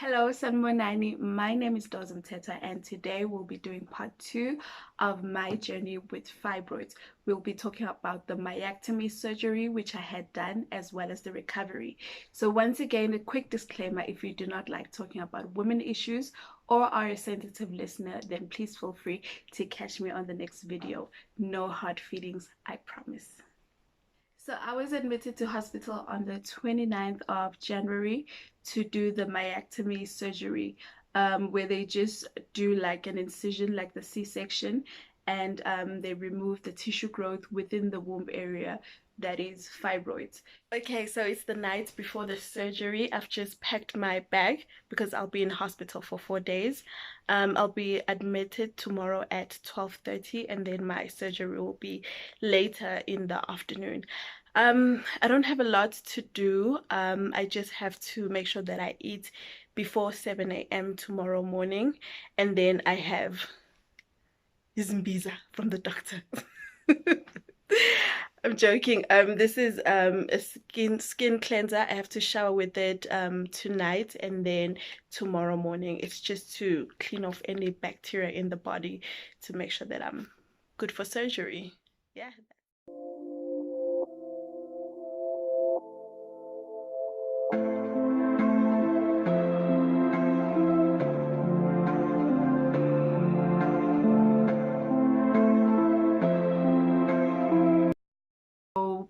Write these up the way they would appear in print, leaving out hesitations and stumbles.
Hello, Sanmonani. My name is Dozum Teta, and today we'll be doing part 2 of my journey with fibroids. We'll be talking about the myectomy surgery, which I had done, as well as the recovery. So once again, a quick disclaimer: if you do not like talking about women issues or are a sensitive listener, then please feel free to catch me on the next video. No hard feelings, I promise. So I was admitted to hospital on the 29th of January to do the myectomy surgery, where they just do like an incision, like the C-section, and they remove the tissue growth within the womb area, that is fibroids. Okay, so it's the night before the surgery. I've just packed my bag because I'll be in hospital for 4 days. I'll be admitted tomorrow at 12:30, and then my surgery will be later in the afternoon. I don't have a lot to do. I just have to make sure that I eat before 7 a.m. tomorrow morning, and then I have Izimbiza from the doctor. I'm joking. This is a skin cleanser. I have to shower with it tonight, and then tomorrow morning it's just to clean off any bacteria in the body to make sure that I'm good for surgery. Yeah.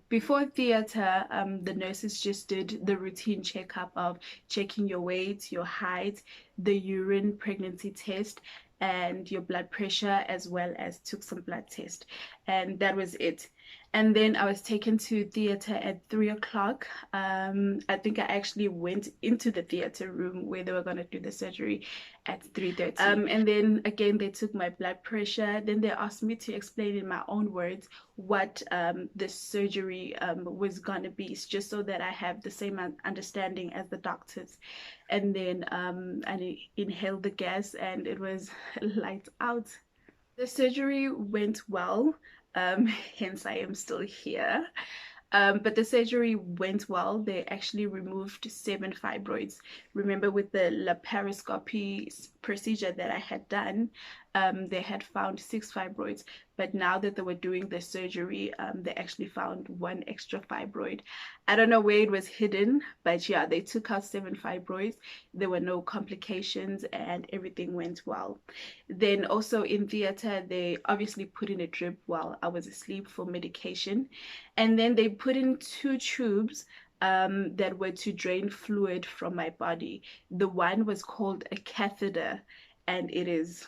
Before theater, the nurses just did the routine checkup of checking your weight, your height, the urine pregnancy test, and your blood pressure, as well as took some blood test. And that was it. And then I was taken to theater at 3 o'clock. I think I actually went into the theater room where they were going to do the surgery at 3:30. And then again, they took my blood pressure. Then they asked me to explain in my own words what the surgery was going to be, just so that I have the same understanding as the doctors. And then I inhaled the gas, and it was lights out. The surgery went well, hence I am still here. But the surgery went well. They actually removed 7 fibroids. Remember, with the laparoscopy procedure that I had done, they had found 6 fibroids. But now that they were doing the surgery, they actually found 1 extra fibroid. I don't know where it was hidden, but yeah, they took out 7 fibroids. There were no complications, and everything went well. Then also in theater, they obviously put in a drip while I was asleep for medication. And then they put in 2 tubes that were to drain fluid from my body. The one was called a catheter, and it is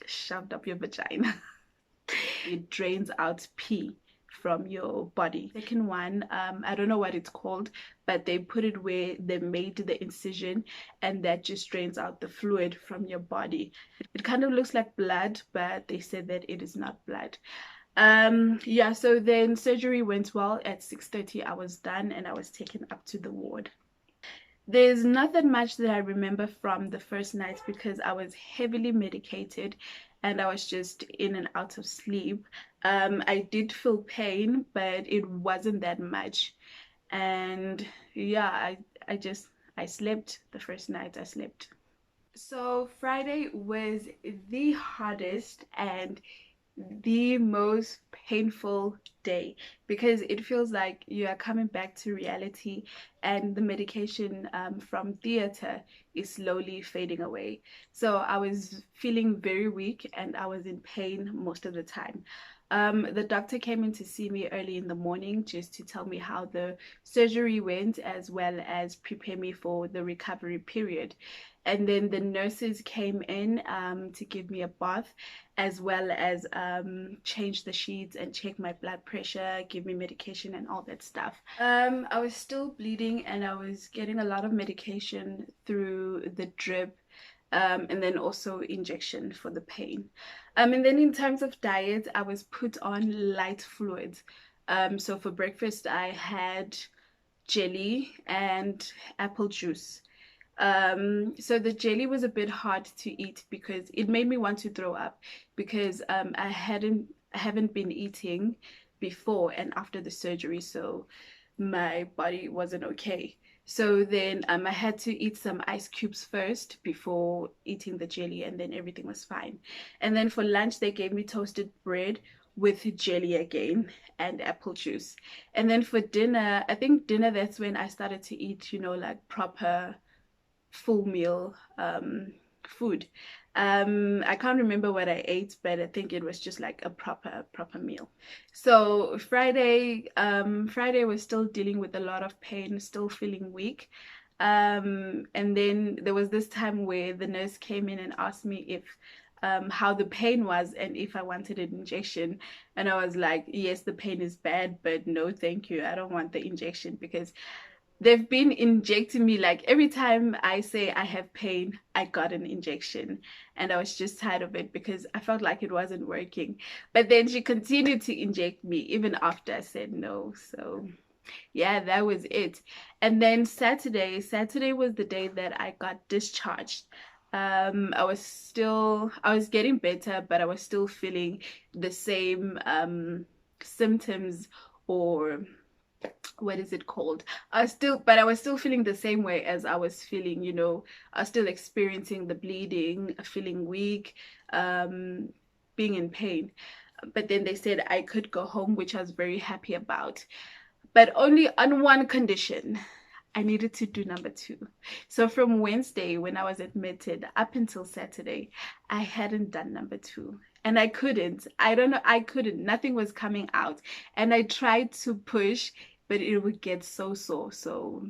shoved up your vagina. It drains out pee from your body. Second one, I don't know what it's called, but they put it where they made the incision, and that just drains out the fluid from your body. It kind of looks like blood, but they said that it is not blood. Yeah, so then surgery went well. At 6:30 I was done, and I was taken up to the ward. There's nothing much that I remember from the first night because I was heavily medicated and I was just in and out of sleep. I did feel pain, but it wasn't that much. And yeah, I slept the first night I slept. So Friday was the hardest and the most painful day because it feels like you are coming back to reality, and the medication from theater is slowly fading away. So I was feeling very weak and I was in pain most of the time. The doctor came in to see me early in the morning just to tell me how the surgery went, as well as prepare me for the recovery period. And then the nurses came in to give me a bath, as well as change the sheets and check my blood pressure, give me medication and all that stuff. I was still bleeding and I was getting a lot of medication through the drip, and then also injection for the pain. And then in terms of diet, I was put on light fluids. So for breakfast, I had jelly and apple juice. So the jelly was a bit hard to eat because it made me want to throw up, because I haven't been eating before and after the surgery, so my body wasn't okay. So then I had to eat some ice cubes first before eating the jelly, and then everything was fine. And then for lunch, they gave me toasted bread with jelly again and apple juice. And then for dinner, I think dinner, that's when I started to eat, you know, like proper full meal food. I can't remember what I ate, but I think it was just like a proper meal. So Friday was still dealing with a lot of pain, still feeling weak. And then there was this time where the nurse came in and asked me if how the pain was and if I wanted an injection. And I was like, yes, the pain is bad, but no, thank you. I don't want the injection because they've been injecting me. Like every time I say I have pain, I got an injection, and I was just tired of it because I felt like it wasn't working. But then she continued to inject me even after I said no. So yeah, that was it. And then Saturday was the day that I got discharged. I was getting better, but I was still feeling the same symptoms, or what is it called? I was still feeling the same way as I was feeling, you know. I was still experiencing the bleeding, feeling weak, um, being in pain. But then they said I could go home, which I was very happy about, but only on one condition. I needed to do number two. So from Wednesday, when I was admitted, up until Saturday, I hadn't done number two. And I couldn't. I don't know. I couldn't. Nothing was coming out. And I tried to push, but it would get so sore. So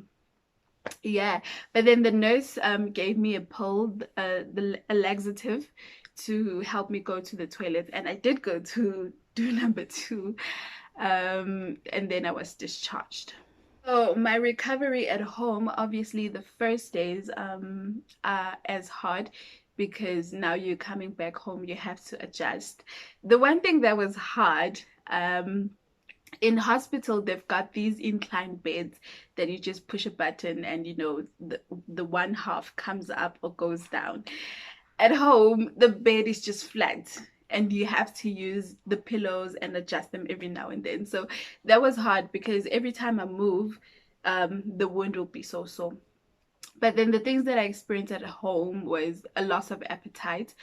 yeah. But then the nurse gave me a pill, a laxative, to help me go to the toilet. And I did go to do number two. And then I was discharged. So my recovery at home, obviously the first days are as hard because now you're coming back home, you have to adjust. The one thing that was hard, in hospital they've got these inclined beds that you just push a button and you know the one half comes up or goes down. At home, the bed is just flat and you have to use the pillows and adjust them every now and then. So that was hard because every time I move, the wound will be so sore. But then the things that I experienced at home was a loss of appetite,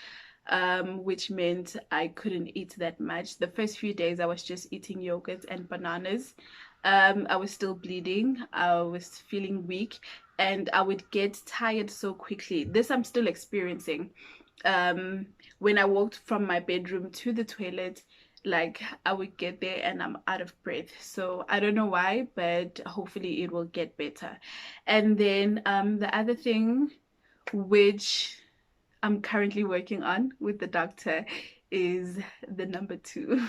which meant I couldn't eat that much. The first few days I was just eating yogurt and bananas. I was still bleeding. I was feeling weak and I would get tired so quickly. This I'm still experiencing. Um, when I walked from my bedroom to the toilet, like I would get there and I'm out of breath. So I don't know why, but hopefully it will get better. And then the other thing which I'm currently working on with the doctor is the number two.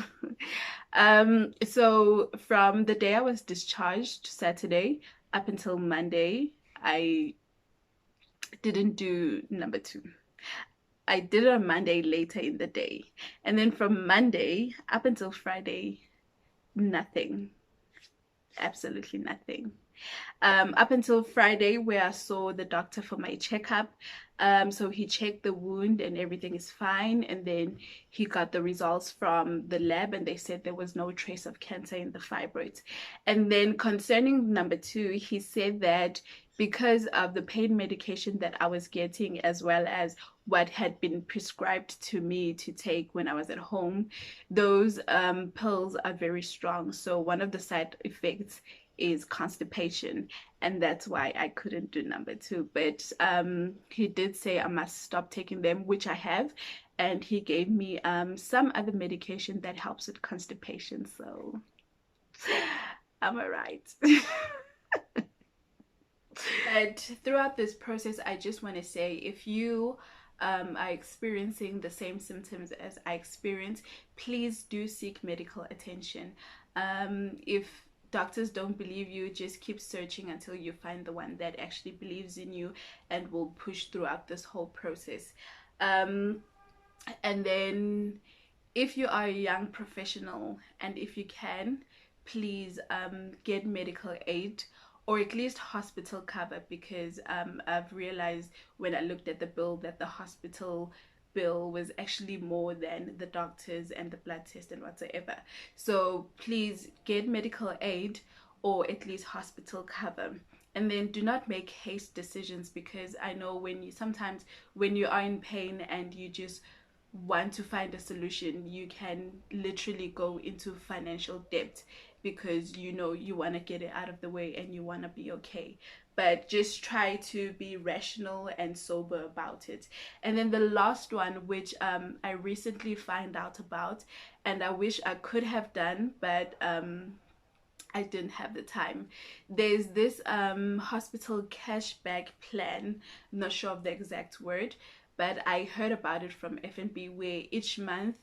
So from the day I was discharged, Saturday, up until Monday, I didn't do number two. I did it on Monday later in the day. And then from Monday up until Friday, nothing. Absolutely nothing. Up until Friday, where I saw the doctor for my checkup. So he checked the wound and everything is fine. And then he got the results from the lab and they said there was no trace of cancer in the fibroids. And then concerning number two, he said that because of the pain medication that I was getting, as well as what had been prescribed to me to take when I was at home, those pills are very strong. So one of the side effects is constipation, and that's why I couldn't do number two. But he did say I must stop taking them, which I have, and he gave me some other medication that helps with constipation, so I'm alright. But throughout this process, I just want to say, if you are experiencing the same symptoms as I experienced, please do seek medical attention. If doctors don't believe you, just keep searching until you find the one that actually believes in you and will push throughout this whole process. And then if you are a young professional and if you can, please get medical aid or at least hospital cover, because I've realized when I looked at the bill that the hospital bill was actually more than the doctors and the blood test and whatsoever. So please get medical aid or at least hospital cover. And then do not make haste decisions, because I know sometimes when you are in pain and you just want to find a solution, you can literally go into financial debt because you want to get it out of the way and you want to be okay. But just try to be rational and sober about it. And then the last one, which I recently found out about, and I wish I could have done, but I didn't have the time. There's this hospital cashback plan, not sure of the exact word, but I heard about it from FNB, where each month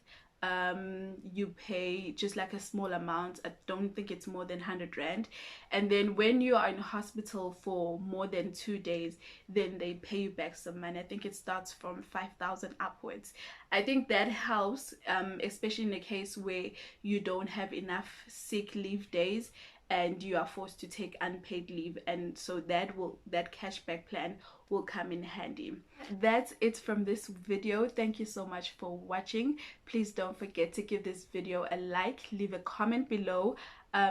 you pay just like a small amount. I don't think it's more than 100 rand, and then when you are in hospital for more than 2 days, then they pay you back some money. I think it starts from 5,000 upwards. I think that helps, especially in a case where you don't have enough sick leave days and you are forced to take unpaid leave, and so that cashback plan will come in handy. That's it from this video. Thank you so much for watching. Please don't forget to give this video a like, leave a comment below,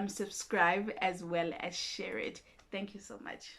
subscribe, as well as share it. Thank you so much.